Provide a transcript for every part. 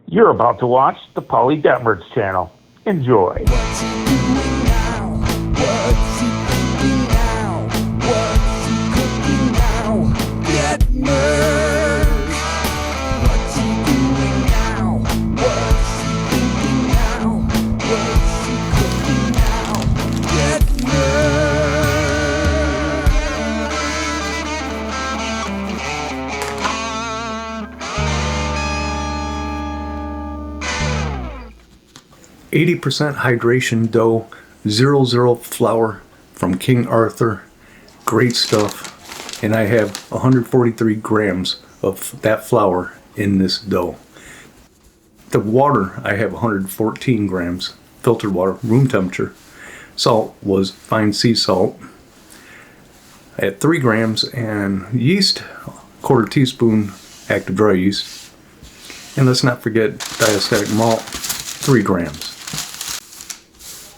You're about to watch the Polly Detmer's channel. Enjoy. What's he doing now? What's he thinking now? What's he cooking now? Get merged. What's he doing now? What's he thinking now? What's he cooking now? Get merged. 80% hydration dough, 00 flour from King Arthur. Great stuff. And I have 143 grams of that flour in this dough. The water, I have 114 grams, filtered water, room temperature. Salt was fine sea salt. I had 3 grams, and yeast, quarter teaspoon active dry yeast. And let's not forget diastatic malt, 3 grams.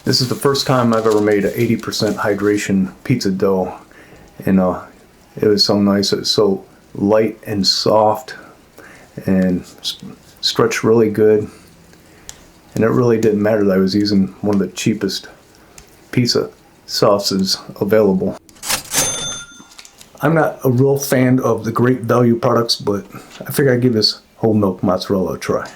This is the first time I've ever made an 80% hydration pizza dough, and it was so nice. It was so light and soft and stretched really good, and it really didn't matter that I was using one of the cheapest pizza sauces available. I'm not a real fan of the Great Value products, but I figure I'd give this whole milk mozzarella a try.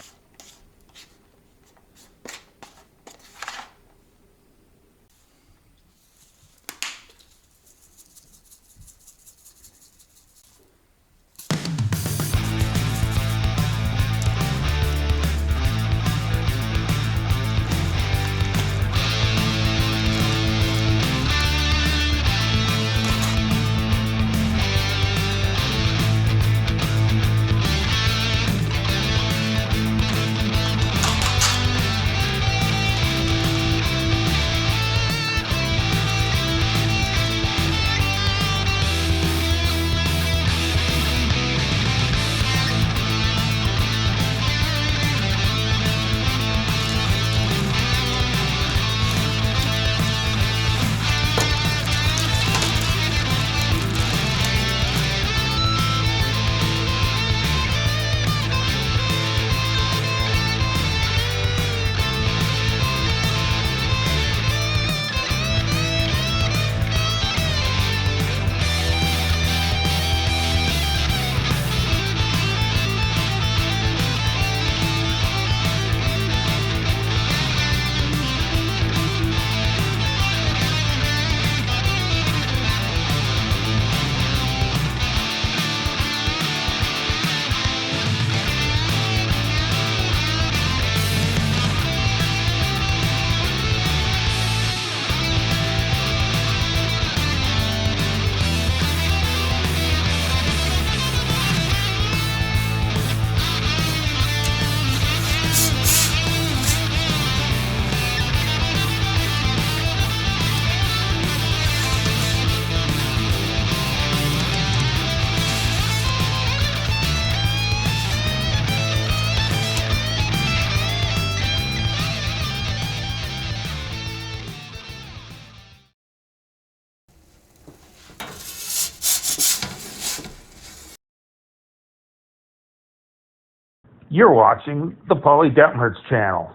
You're watching the Polly Detmer's channel.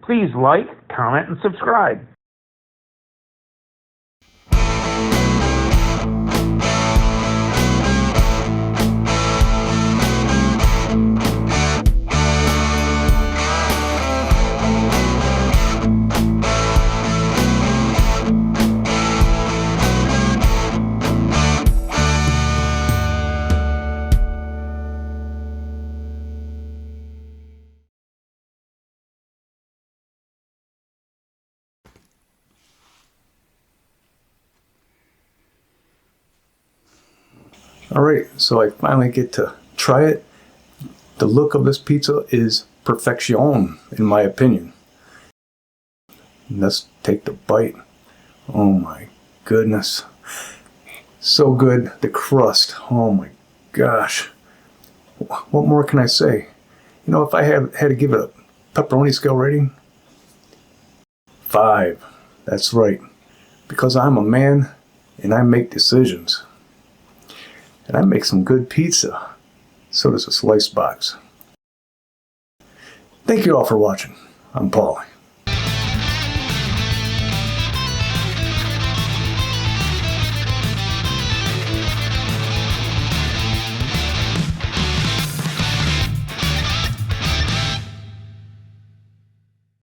Please like, comment, and subscribe. Alright, so I finally get to try it. The look of this pizza is perfection, in my opinion. Let's take the bite. Oh my goodness. So good. The crust. Oh my gosh. What more can I say? You know, if I had to give it a pepperoni scale rating, 5. That's right. Because I'm a man and I make decisions. And I make some good pizza. So does a slice box. Thank you all for watching. I'm Paulie.